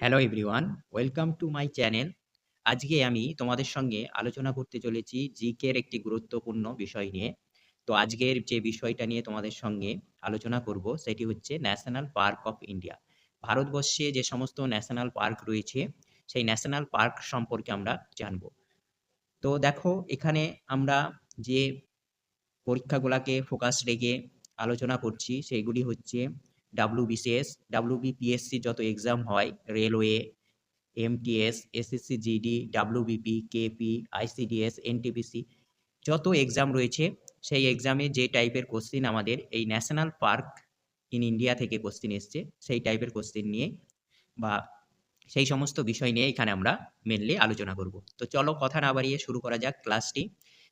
Hello everyone, welcome to my channel. আজকে আমি তোমাদের সঙ্গে আলোচনা করতে চলেছি জিকের একটি গুরুত্বপূর্ণ বিষয় নিয়ে। তো আজকের যে বিষয়টা নিয়ে তোমাদের সঙ্গে আলোচনা করব সেটি হচ্ছে ন্যাশনাল পার্ক অফ ইন্ডিয়া। ভারতবর্ষে যে সমস্ত ন্যাশনাল পার্ক রয়েছে সেই ন্যাশনাল পার্ক সম্পর্কে আমরা জানব। তো দেখো এখানে আমরা যে পরীক্ষাগুলাকে ফোকাস রেখে আলোচনা করছি সেইগুলি হচ্ছে ডাব্লিউবিসিএস, ডাব্লিউবিপিএসসি যত এক্সাম হয়, railway, MTS, SSC GD, WBP, KP, ICDS, NTPC যত এক্সাম রয়েছে সেই এক্সামে যে টাইপের কোশ্চিন আমাদের এই ন্যাশনাল পার্ক ইন ইন্ডিয়া থেকে কোশ্চিন এসছে সেই টাইপের কোশ্চিন নিয়ে বা সেই সমস্ত বিষয় নিয়ে এখানে আমরা মেনলি আলোচনা করব। তো চলো কথা না বাড়িয়ে শুরু করা যাক ক্লাসটি।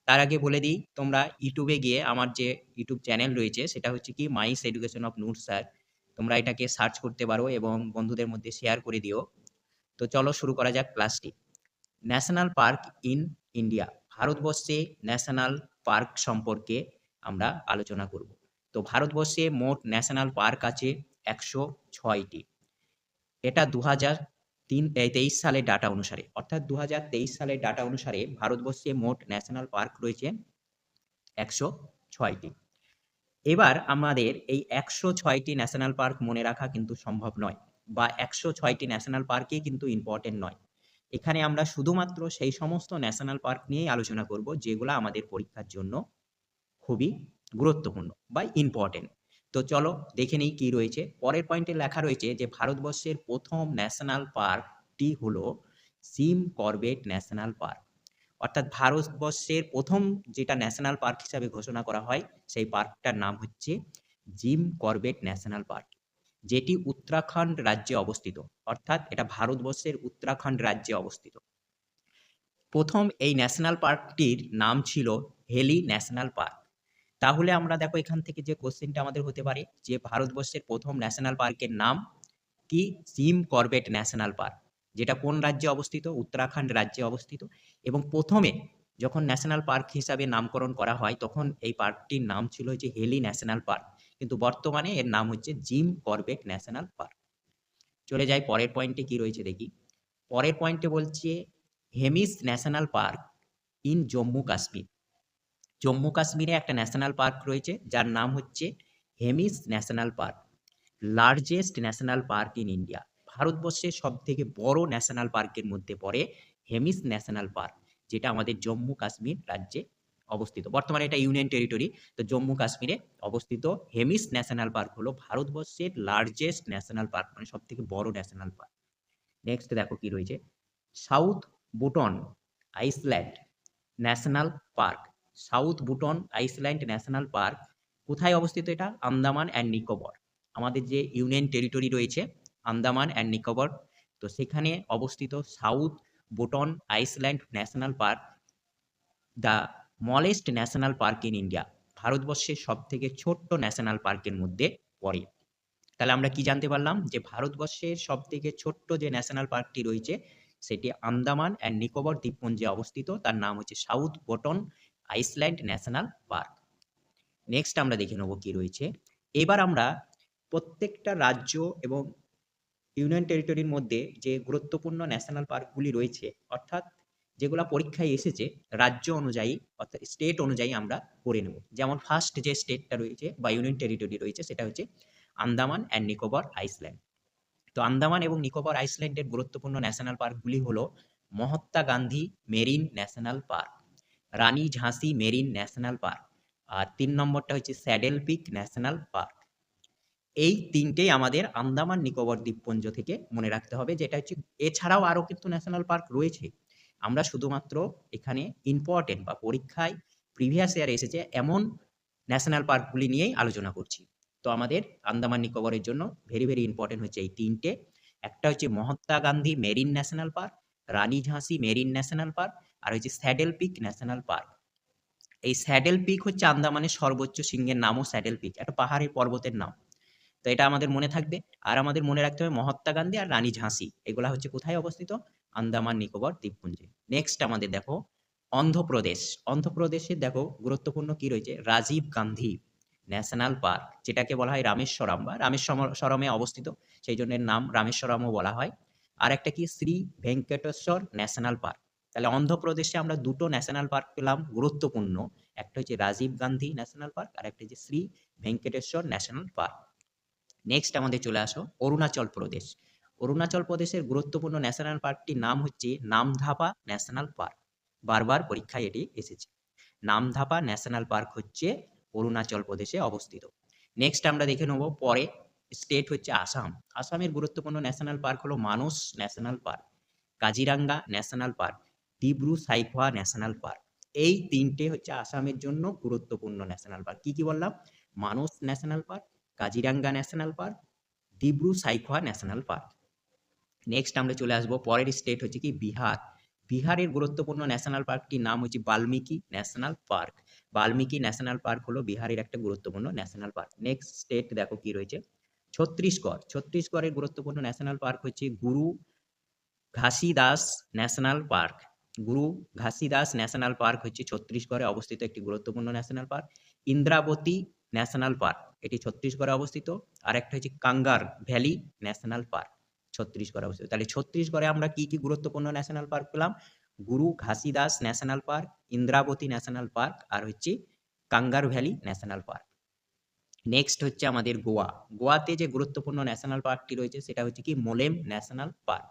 তার আগে বলে দিই, তোমরা ইউটিউবে গিয়ে আমার যে ইউটিউব চ্যানেল রয়েছে সেটা হচ্ছে কি মাইস এডুকেশন অফ নূর স্যার, তোমরা এটাকে সার্চ করতে পারো এবং বন্ধুদের মধ্যে শেয়ার করে দিও। তো চলো শুরু করা যাক ক্লাসটি। ন্যাশনাল পার্ক ইন ইন্ডিয়া, ভারতবর্ষে ন্যাশনাল পার্ক সম্পর্কে আমরা আলোচনা করব। তো ভারতবর্ষে মোট ন্যাশনাল পার্ক আছে 106টি। এটা 2023 সালের ডাটা অনুসারে, অর্থাৎ 2023 সালের ডাটা অনুসারে ভারতবর্ষে মোট ন্যাশনাল পার্ক রয়েছে 106টি। এবার আমাদের এই 106টি ন্যাশনাল পার্ক মনে রাখা কিন্তু সম্ভব নয়, বা 106টি ন্যাশনাল পার্কই কিন্তু ইম্পর্টেন্ট নয়। এখানে আমরা শুধুমাত্র সেই সমস্ত ন্যাশনাল পার্ক নিয়েই আলোচনা করব যেগুলো আমাদের পরীক্ষার জন্য খুবই গুরুত্বপূর্ণ বা ইম্পর্টেন্ট। তো চলো দেখে নিই কি রয়েছে। পরের পয়েন্টে লেখা রয়েছে যে ভারতবর্ষের প্রথম ন্যাশনাল পার্কটি হলো জিম করবেট ন্যাশনাল পার্ক। অর্থাৎ ভারতবর্ষের প্রথম যেটা ন্যাশনাল পার্ক হিসাবে ঘোষণা করা হয় সেই পার্কটার নাম হচ্ছে জিম করবেট ন্যাশনাল পার্ক, যেটি উত্তরাখণ্ড রাজ্যে অবস্থিত। অর্থাৎ এটা ভারতবর্ষের উত্তরাখণ্ড রাজ্যে অবস্থিত। প্রথম এই ন্যাশনাল পার্কটির নাম ছিল হেলি ন্যাশনাল পার্ক। তাহলে আমরা দেখো এখান থেকে যে কোশ্চেনটা আমাদের হতে পারে যে ভারতবর্ষের প্রথম ন্যাশনাল পার্কের নাম কি, জিম করবেট ন্যাশনাল পার্ক, যেটা কোন রাজ্যে অবস্থিত, উত্তরাখণ্ড রাজ্যে অবস্থিত। এবং প্রথমে যখন ন্যাশনাল পার্ক হিসাবে নামকরণ করা হয় তখন এই পার্কটির নাম ছিল যে হেলি ন্যাশনাল পার্ক, কিন্তু বর্তমানে এর নাম হচ্ছে জিম করবেট ন্যাশনাল পার্ক। চলে যাই পরের পয়েন্টে কি রয়েছে দেখি। পরের পয়েন্টে বলছে Hemis national park in Jammu Kashmir. Jammu কাশ্মীরে একটা ন্যাশনাল পার্ক রয়েছে যার নাম হচ্ছে Hemis national park, largest national park in India. ভারতবর্ষের সব থেকে বড় ন্যাশনাল পার্কের মধ্যে পড়ে হেমিস ন্যাশনাল পার্ক, যেটা আমাদের জম্মু কাশ্মীর রাজ্যে অবস্থিত। বর্তমানে এটা ইউনিয়ন টেরিটরি, তো জম্মু কাশ্মীরে অবস্থিত হেমিস ন্যাশনাল পার্ক হলো ভারতবর্ষের লার্জেস্ট ন্যাশনাল পার্ক, মানে সব থেকে বড় ন্যাশনাল পার্ক। নেক্সট দেখো কি রয়েছে, south বুটন island national park. South বুটন island national park কোথায় অবস্থিত? এটা আন্দামান অ্যান্ড নিকোবর, আমাদের যে ইউনিয়ন টেরিটরি রয়েছে আন্দামান অ্যান্ড নিকোবর, তো সেখানে অবস্থিত south বুটন island national park, the smallest national park in India, ভারতবর্ষের সব থেকে ছোট্ট ন্যাশনাল পার্কের মধ্যে পড়ে। তাহলে আমরা কি জানতে পারলাম যে ভারতবর্ষের সব থেকে ছোট্ট যে ন্যাশনাল পার্কটি রয়েছে সেটি আন্দামান অ্যান্ড নিকোবর দ্বীপপুঞ্জে অবস্থিত, তার নাম হচ্ছে south button Iceland national park. Next আমরা দেখে নেব কি রয়েছে। এবার আমরা প্রত্যেকটা রাজ্য এবং ইউনিয়ন টেরিটরির মধ্যে যে গুরুত্বপূর্ণ ন্যাশনাল পার্কগুলি রয়েছে, অর্থাৎ যেগুলো পরীক্ষায় এসেছে রাজ্য অনুযায়ী অর্থাৎ স্টেট অনুযায়ী আমরা করে নেব। যেমন ফার্স্ট যে স্টেটটা রয়েছে বা ইউনিয়ন টেরিটরি রয়েছে সেটা হচ্ছে আন্দামান অ্যান্ড নিকোবর আইসল্যান্ড। তো আন্দামান এবং নিকোবর আইসল্যান্ডের গুরুত্বপূর্ণ ন্যাশনাল পার্কগুলি হলো Mahatma Gandhi marine national park, Rani ঝাঁসি মেরিন ন্যাশনাল পার্ক, আর 3 নম্বরটা হচ্ছে স্যাডেল পিক ন্যাশনাল পার্ক। এই তিনটেই আমাদের আন্দামান নিকোবর দ্বীপপুঞ্জ থেকে মনে রাখতে হবে, যেটা হচ্ছে এছাড়াও আরও কিন্তু ন্যাশনাল পার্ক রয়েছে। আমরা শুধুমাত্র এখানে ইম্পর্টেন্ট বা পরীক্ষায় প্রিভিয়াস ইয়ারে এসেছে এমন ন্যাশনাল পার্কগুলি নিয়েই আলোচনা করছি। তো আমাদের আন্দামান নিকোবরের জন্য ভেরি ভেরি ইম্পর্টেন্ট হচ্ছে এই তিনটে। একটা হচ্ছে Mahatma Gandhi marine national park, Rani ঝাঁসি মেরিন ন্যাশনাল পার্ক, আর হচ্ছে স্যাডেল পিক ন্যাশনাল পার্ক। এই স্যাডেল পিক হচ্ছে আন্দামানের সর্বোচ্চ শৃঙ্গের নামও স্যাডেল পিক, একটা পাহাড়ের পর্বতের নাম। তো এটা আমাদের মনে থাকবে। আর আমাদের মনে রাখতে হবে মহাত্মা গান্ধী আর রানী ঝাঁসি এগুলা হচ্ছে কোথায় অবস্থিত, আন্দামান নিকোবর দ্বীপপুঞ্জে। নেক্সট আমাদের দেখো অন্ধ্রপ্রদেশ। অন্ধ্রপ্রদেশে দেখো গুরুত্বপূর্ণ কি রয়েছে, রাজীব গান্ধী ন্যাশনাল পার্ক, যেটাকে বলা হয় রামেশ্বরম বা রামেশ্বরমে অবস্থিত, সেই জন্য এর নাম রামেশ্বরমও বলা হয়। আর একটা কি শ্রী ভেঙ্কটেশ্বর ন্যাশনাল পার্ক। তাহলে অন্ধ্রপ্রদেশে আমরা দুটো ন্যাশনাল পার্ক পেলাম গুরুত্বপূর্ণ, একটা হচ্ছে রাজীব গান্ধী ন্যাশনাল পার্ক আর একটা হচ্ছে Shri Venkateswara national park. Next আমাদের চলে আসো অরুণাচল প্রদেশ। অরুণাচল প্রদেশের গুরুত্বপূর্ণ ন্যাশনাল পার্কটির নাম হচ্ছে নামধাপা ন্যাশনাল পার্ক। বারবার পরীক্ষায় এটি এসেছে। নামধাপা ন্যাশনাল পার্ক হচ্ছে অরুণাচল প্রদেশে অবস্থিত। নেক্সট আমরা দেখে নেব পরে স্টেট হচ্ছে আসাম। আসামের গুরুত্বপূর্ণ ন্যাশনাল পার্ক হলো Manas national park, Kaziranga national park, Dibru Saikhowa national park. এই তিনটে হচ্ছে আসামের জন্য গুরুত্বপূর্ণ ন্যাশনাল পার্ক। কি কি বললাম? Manas national park, Kaziranga national park, Dibru Saikhowa national park. Next আমরা চলে আসবো পরের স্টেট হচ্ছে কি বিহার। বিহারের গুরুত্বপূর্ণ ন্যাশনাল পার্কটির নাম হচ্ছে Valmiki national park. Valmiki national park হলো বিহারের একটা গুরুত্বপূর্ণ ন্যাশনাল পার্ক। নেক্সট স্টেট দেখো কি রয়েছে, ছত্তিশগড়। ছত্তিশগড়ের গুরুত্বপূর্ণ ন্যাশনাল পার্ক হচ্ছে গুরু ঘাসিদাস ন্যাশনাল পার্ক। গুরু ঘাসিদাস ন্যাশনাল পার্ক হচ্ছে ছত্তিশগড়ে অবস্থিত একটি গুরুত্বপূর্ণ national park. Indravati national park, এটি ছত্তিশগড়ে অবস্থিত। আর একটা হচ্ছে কাঙ্গার ভ্যালি ন্যাশনাল পার্ক, ছত্তিশগড়ে অবস্থিত। তাহলে ছত্তিশগড়ে আমরা কি কি গুরুত্বপূর্ণ ন্যাশনাল পার্ক পেলাম? Guru Ghasidas national park, Indravati national park আর হচ্ছে Kanger valley national park. Next হচ্ছে আমাদের গোয়া। গোয়াতে যে গুরুত্বপূর্ণ ন্যাশনাল পার্কটি রয়েছে সেটা হচ্ছে কি মোলেম ন্যাশনাল পার্ক।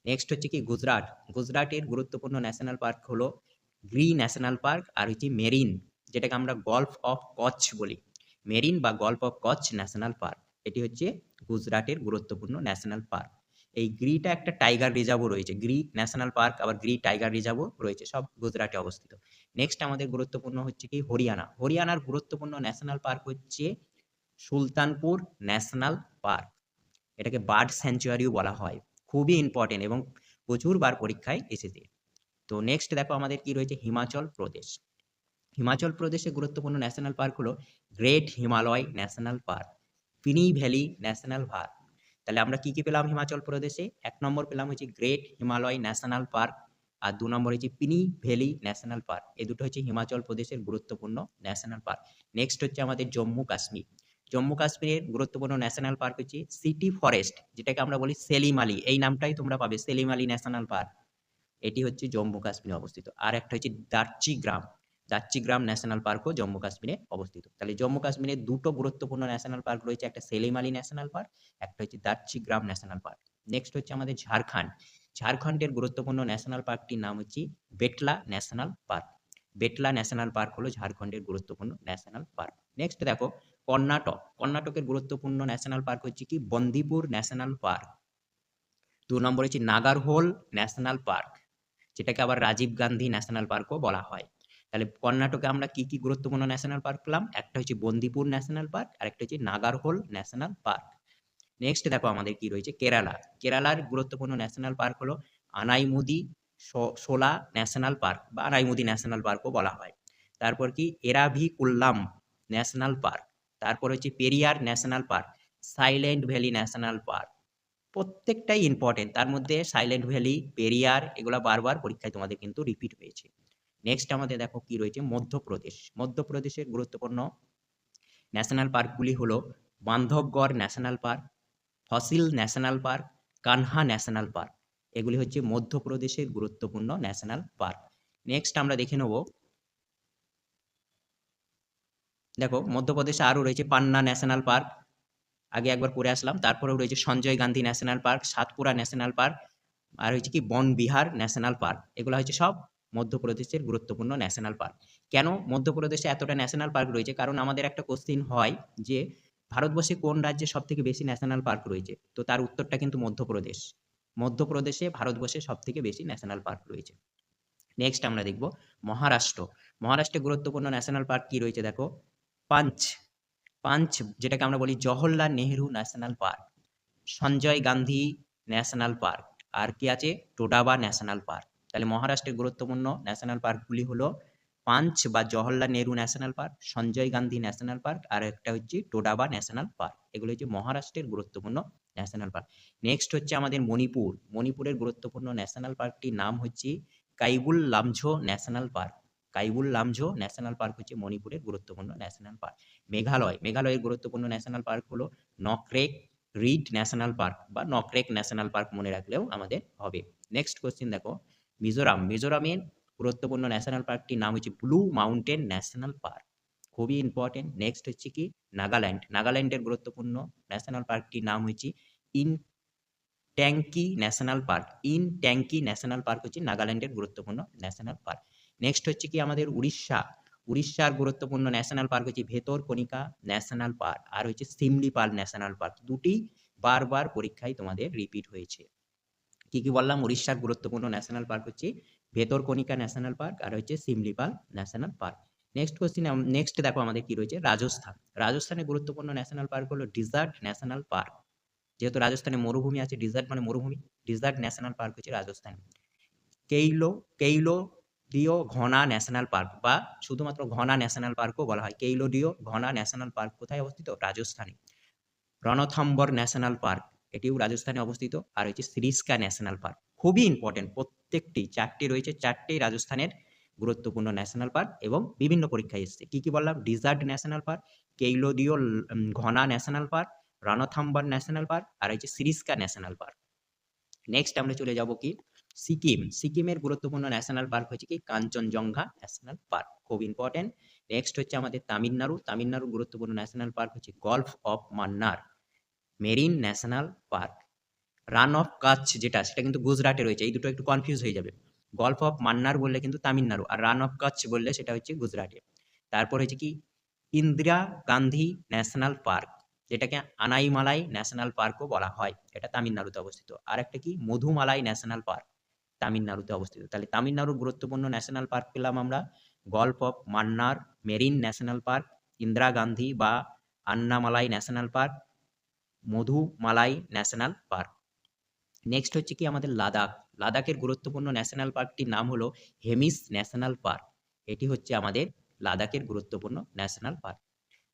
নেক্সট হচ্ছে কি গুজরাট। গুজরাটের গুরুত্বপূর্ণ ন্যাশনাল পার্ক হলো গ্রি ন্যাশনাল পার্ক আর হচ্ছে মেরিন, যেটাকে আমরা গল্ফ অফ কচ্ছ বলি। মেরিন বা golf of Kutch national park, এটি হচ্ছে গুজরাটের গুরুত্বপূর্ণ ন্যাশনাল পার্ক। এই গ্রিটা একটা টাইগার রিজার্ভও রয়েছে, গ্রি ন্যাশনাল পার্ক আবার গ্রি টাইগার রিজার্ভও রয়েছে, সব গুজরাটে অবস্থিত। নেক্সট আমাদের গুরুত্বপূর্ণ হচ্ছে কি হরিয়ানা। হরিয়ানার গুরুত্বপূর্ণ ন্যাশনাল পার্ক হচ্ছে সুলতানপুর ন্যাশনাল পার্ক, এটাকে বার্ড স্যাঞ্চুয়ারিও বলা হয়। খুবই ইম্পর্টেন্ট এবং প্রচুর বার পরীক্ষায় এসেছে। তো নেক্সট দেখো আমাদের কি রয়েছে হিমাচল প্রদেশ। হিমাচল প্রদেশে গুরুত্বপূর্ণ ন্যাশনাল পার্ক হলো গ্রেট হিমালয় ন্যাশনাল পার্ক, পিনি ভ্যালি ন্যাশনাল পার্ক। তাহলে আমরা কি কি পেলাম হিমাচল প্রদেশে? এক নম্বর পেলাম হচ্ছে গ্রেট হিমালয় ন্যাশনাল পার্ক আর দু নম্বর হচ্ছে পিনি ভ্যালি ন্যাশনাল পার্ক। এই দুটো হচ্ছে হিমাচল প্রদেশের গুরুত্বপূর্ণ ন্যাশনাল পার্ক। নেক্সট হচ্ছে আমাদের জম্মু কাশ্মীর। জম্মু কাশ্মীরের গুরুত্বপূর্ণ ন্যাশনাল পার্ক হচ্ছে সিটি ফরেস্ট, যেটাকে আমরা বলি সেলিম আলী, এই নামটাই তোমরা পাবে, সেলিম আলী ন্যাশনাল পার্ক। এটি হচ্ছে জম্মু কাশ্মীরে অবস্থিত। আর একটা হচ্ছে দার্চিগ্রাম, দার্চিগ্রাম ন্যাশনাল পার্কও জম্মু কাশ্মীরে অবস্থিত। তাহলে জম্মু কাশ্মীরে দুটো গুরুত্বপূর্ণ ন্যাশনাল পার্ক রয়েছে, একটা সেলিম আলী ন্যাশনাল পার্ক, একটা হচ্ছে দার্চিগ্রাম ন্যাশনাল পার্ক। নেক্সট হচ্ছে আমাদের ঝাড়খণ্ড। ঝাড়খণ্ডের গুরুত্বপূর্ণ ন্যাশনাল পার্কটির নাম হচ্ছে বেটলা ন্যাশনাল পার্ক। বেটলা ন্যাশনাল পার্ক হলো ঝাড়খণ্ডের গুরুত্বপূর্ণ ন্যাশনাল পার্ক। নেক্সট দেখো কর্ণাটক। কর্ণাটকের গুরুত্বপূর্ণ ন্যাশনাল পার্ক হচ্ছে কি বন্দিপুর ন্যাশনাল পার্ক। দু নম্বর হচ্ছে নাগারহোল ন্যাশনাল পার্ক, যেটাকে আবার রাজীব গান্ধী ন্যাশনাল পার্কও বলা হয়। তাহলে কর্ণাটকে আমরা কি কি গুরুত্বপূর্ণ ন্যাশনাল পার্ক পেলাম? একটা হচ্ছে বন্দিপুর ন্যাশনাল পার্ক আর একটা হচ্ছে নাগারহোল ন্যাশনাল পার্ক। নেক্সট দেখো আমাদের কি রয়েছে কেরালা। কেরালার গুরুত্বপূর্ণ ন্যাশনাল পার্ক হলো আনাইমুদি শোলা ন্যাশনাল পার্ক বা আনাইমুদি ন্যাশনাল পার্কও বলা হয়। তারপর কি এরাভিকুলাম ন্যাশনাল পার্ক, তারপর হচ্ছে Periyar national park, silent valley national park. প্রত্যেকটাই ইম্পর্টেন্ট, তার মধ্যে সাইলেন্ট ভ্যালি, পেরিয়ার এগুলো বারবার পরীক্ষায় তোমাদের কিন্তু রিপিট হয়েছে। নেক্সট আমাদের দেখো কি রয়েছে মধ্যপ্রদেশ। মধ্যপ্রদেশের গুরুত্বপূর্ণ ন্যাশনাল পার্কগুলি হলো Bandhavgarh national park, fossil national park, Kanha national park. এগুলি হচ্ছে মধ্যপ্রদেশের গুরুত্বপূর্ণ ন্যাশনাল পার্ক। নেক্সট আমরা দেখে নেব, দেখো মধ্যপ্রদেশে আরও রয়েছে পান্না ন্যাশনাল পার্ক, আগে একবার পড়ে আসলাম। তারপরেও রয়েছে Sanjay Gandhi national park, Satpura national park, আর হচ্ছে কি বন বিহার ন্যাশনাল পার্ক। এগুলো হচ্ছে সব মধ্যপ্রদেশের গুরুত্বপূর্ণ ন্যাশনাল পার্ক। কেন মধ্যপ্রদেশে এতটা ন্যাশনাল পার্ক রয়েছে? কারণ আমাদের একটা কোশ্চিন হয় যে ভারতবর্ষে কোন রাজ্যে সব থেকে বেশি ন্যাশনাল পার্ক রয়েছে, তো তার উত্তরটা কিন্তু মধ্যপ্রদেশ। মধ্যপ্রদেশে ভারতবর্ষে সব থেকে বেশি ন্যাশনাল পার্ক রয়েছে। নেক্সট আমরা দেখব মহারাষ্ট্র। মহারাষ্ট্রে গুরুত্বপূর্ণ ন্যাশনাল পার্ক কি রয়েছে দেখো, পাঞ্চ, পাঞ্চ যেটাকে আমরা বলি Jawaharlal Nehru national park, Sanjay Gandhi national park, আর কি আছে টোডাবা ন্যাশনাল পার্ক। তাহলে মহারাষ্ট্রের গুরুত্বপূর্ণ ন্যাশনাল পার্কগুলি হলো পাঞ্চ বা Jawaharlal Nehru national park, Sanjay Gandhi national park আর একটা হচ্ছে টোডাবা ন্যাশনাল পার্ক। এগুলো হচ্ছে মহারাষ্ট্রের গুরুত্বপূর্ণ ন্যাশনাল পার্ক। নেক্সট হচ্ছে আমাদের মণিপুর। মণিপুরের গুরুত্বপূর্ণ ন্যাশনাল পার্কটির নাম হচ্ছে Keibul লামঝো national park. Keibul লামঝো national park হচ্ছে মণিপুরের গুরুত্বপূর্ণ ন্যাশনাল পার্ক। মেঘালয়। মেঘালয়ের গুরুত্বপূর্ণ ন্যাশনাল পার্ক হলো নকরেক রিড ন্যাশনাল পার্ক বা নকরেক ন্যাশনাল পার্ক মনে রাখলেও আমাদের হবে। নেক্সট কোশ্চেন দেখো, মিজোরামের গুরুত্বপূর্ণ ন্যাশনাল পার্কটির নাম হচ্ছে ব্লু মাউন্টেন ন্যাশনাল পার্ক, খুবই ইম্পর্টেন্ট। নেক্সট হচ্ছে কি নাগাল্যান্ডের গুরুত্বপূর্ণ ন্যাশনাল পার্কটির নাম হচ্ছে ট্যাঙ্কি ন্যাশনাল পার্ক। ট্যাঙ্কি ন্যাশনাল পার্ক হচ্ছে নাগাল্যান্ডের গুরুত্বপূর্ণ ন্যাশনাল পার্ক। নেক্সট হচ্ছে কি আমাদের উড়িষ্যার গুরুত্বপূর্ণ ন্যাশনাল পার্ক হচ্ছে ভেতরকনিকা ন্যাশনাল পার্ক আর হচ্ছে সিমলিপাল ন্যাশনাল পার্ক। দুটি বারবার পরীক্ষায় তোমাদের রিপিট হয়েছে। কি কি বললাম? উড়িষ্যার গুরুত্বপূর্ণ ন্যাশনাল পার্ক হচ্ছে ভেতরকনিকা ন্যাশনাল পার্ক আর হচ্ছে সিমলিপাল ন্যাশনাল পার্ক। নেক্সট দেখো আমাদের কি রয়েছে, রাজস্থানের গুরুত্বপূর্ণ ন্যাশনাল পার্ক হলো ডিজার্ট ন্যাশনাল পার্ক। যেহেতু রাজস্থানে মরুভূমি আছে, ডিজার্ট মানে মরুভূমি, ডিজার্ট ন্যাশনাল পার্ক হচ্ছে রাজস্থান। কেইলোডিও ঘনা ন্যাশনাল পার্ক বা শুধুমাত্র ঘনা ন্যাশনাল পার্কও বলা হয়। কেইলোডিও ঘনা ন্যাশনাল পার্ক কোথায় অবস্থিত? রাজস্থানে। রণথম্বর ন্যাশনাল পার্ক, এটিও রাজস্থানে অবস্থিত। আর হচ্ছে সিরিস্কা ন্যাশনাল পার্ক, খুবই ইম্পর্টেন্ট, প্রত্যেকটি চারটি রয়েছে, চারটেই রাজস্থানের গুরুত্বপূর্ণ ন্যাশনাল পার্ক এবং বিভিন্ন পরীক্ষায় এসেছে। কি কি বললাম? Desert national park, Keoladeo Ghana national park, Ranthambore national park আর হচ্ছে সিরিস্কা ন্যাশনাল পার্ক। নেক্সট আমরা চলে যাব কি সিকিমের গুরুত্বপূর্ণ ন্যাশনাল পার্ক হচ্ছে কি কাঞ্চনজঙ্ঘা ন্যাশনাল পার্ক, খুব ইম্পর্টেন্ট। নেক্সট হচ্ছে আমাদের তামিলনাড়ুর গুরুত্বপূর্ণ ন্যাশনাল পার্ক হচ্ছে gulf of Mannar marine national park. Rann of Kutch সেটা কিন্তু গুজরাটে রয়েছে, এই দুটো একটু কনফিউজ হয়ে যাবে। গলফ অফ মান্নার বললে কিন্তু তামিলনাড়ু, আর রান অফ কাচ্ছ বললে সেটা হচ্ছে গুজরাটে। তারপর হচ্ছে কি ইন্দিরা গান্ধী ন্যাশনাল পার্ক, যেটাকে আনাইমালাই ন্যাশনাল পার্কও বলা হয়, এটা তামিলনাড়ুতে অবস্থিত। আর একটা কি মধুমালাই ন্যাশনাল পার্ক, তামিলনাড়ুতে অবস্থিত। তাহলে তামিলনাড়ুর গুরুত্বপূর্ণ ন্যাশনাল পার্ক পেলাম আমরা, gulf of Mannar marine national park, Indira Gandhi বা Annamalai national park, Mudumalai national park. Next হচ্ছে কি আমাদের লাদাখের গুরুত্বপূর্ণ ন্যাশনাল পার্কটির নাম হলো হেমিস ন্যাশনাল পার্ক, এটি হচ্ছে আমাদের লাদাখের গুরুত্বপূর্ণ ন্যাশনাল পার্ক।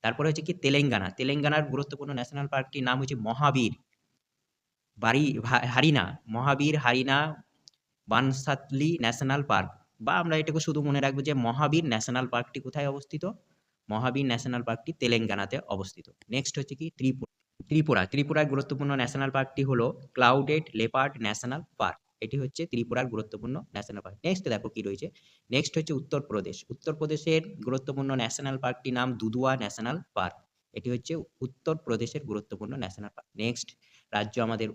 তারপরে হচ্ছে কি তেলেঙ্গানার গুরুত্বপূর্ণ ন্যাশনাল পার্কটির নাম হচ্ছে মহাবীর হারিনা বানসাতলি ন্যাশনাল পার্ক, বা আমরা এটাকে শুধু মনে রাখবো যে মহাবীর ন্যাশনাল পার্কটি কোথায় অবস্থিত? মহাবীর ন্যাশনাল পার্কটি তেলেঙ্গানাতে অবস্থিত। নেক্সট হচ্ছে কি ত্রিপুরার গুরুত্বপূর্ণ ন্যাশনাল পার্কটি হলো ক্লাউডেড লেপার্ড ন্যাশনাল পার্ক, এটি হচ্ছে ত্রিপুরার গুরুত্বপূর্ণ ন্যাশনাল পার্ক। নেক্সট দেখো কি রয়েছে, নেক্সট হচ্ছে উত্তরপ্রদেশের গুরুত্বপূর্ণ ন্যাশনাল পার্কটির নাম দুধুয়া ন্যাশনাল পার্ক, এটি হচ্ছে উত্তরপ্রদেশের গুরুত্বপূর্ণ ন্যাশনাল পার্ক। নেক্সট রাজ্য আমাদের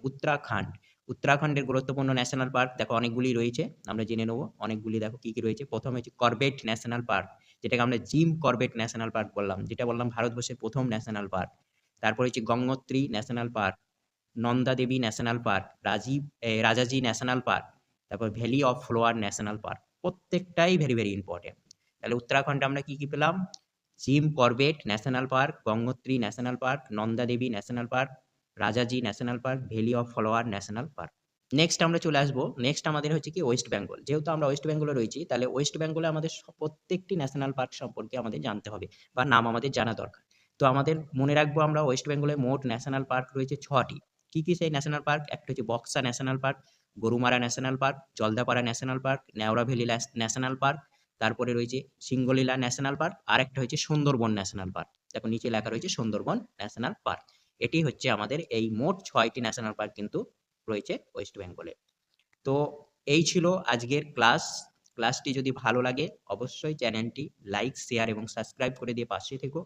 উত্তরাখণ্ডের গুরুত্বপূর্ণ ন্যাশনাল পার্ক দেখো অনেকগুলি রয়েছে, আমরা জেনে নেবো অনেকগুলি। দেখো কি কি রয়েছে, প্রথম হচ্ছে করবেট ন্যাশনাল পার্ক, যেটাকে আমরা জিম করবেট ন্যাশনাল পার্ক বললাম, যেটা বললাম ভারতবর্ষের প্রথম ন্যাশনাল পার্ক। তারপর হচ্ছে Gangotri national park, Nanda Devi national park, Rajaji national park, তারপর valley of flower national park, প্রত্যেকটাই ভেরি ভেরি ইম্পর্টেন্ট। তাহলে উত্তরাখণ্ডে আমরা কি কি পেলাম? Jim Corbett national park, Gangotri national park, Nanda Devi national park, Rajaji national park, valley of flower national park. Next আমরা চলে আসবো, নেক্সট আমাদের হচ্ছে কি ওয়েস্ট বেঙ্গল। যেহেতু আমরা ওয়েস্ট বেঙ্গলে রয়েছি, তাহলে ওয়েস্ট বেঙ্গলে আমাদের প্রত্যেকটি ন্যাশনাল পার্ক সম্পর্কে আমাদের জানতে হবে বা নাম আমাদের জানা দরকার। তো আমাদের মনে রাখবো আমরা ওয়েস্ট বেঙ্গলে মোট ন্যাশনাল পার্ক রয়েছে 6টি। কি কি সেই ন্যাশনাল পার্ক? একটা হচ্ছে Buxa national park, Gorumara national park, Jaldapara national park, Neora valley national park, তারপরে রয়েছে সিঙ্গলীলা ন্যাশনাল পার্ক, আর একটা হচ্ছে সুন্দরবন ন্যাশনাল পার্ক। দেখো নিচে লেখা রয়েছে সুন্দরবন ন্যাশনাল পার্ক। এটি হচ্ছে আমাদের এই মোট 6টি ন্যাশনাল পার্ক কিন্তু রয়েছে ওয়েস্ট বেঙ্গলে। তো এই ছিল আজকের ক্লাসটি যদি ভালো লাগে অবশ্যই চ্যানেলটি লাইক, শেয়ার এবং সাবস্ক্রাইব করে দিয়ে পাশে থেকো।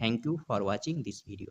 Thank you for watching this video.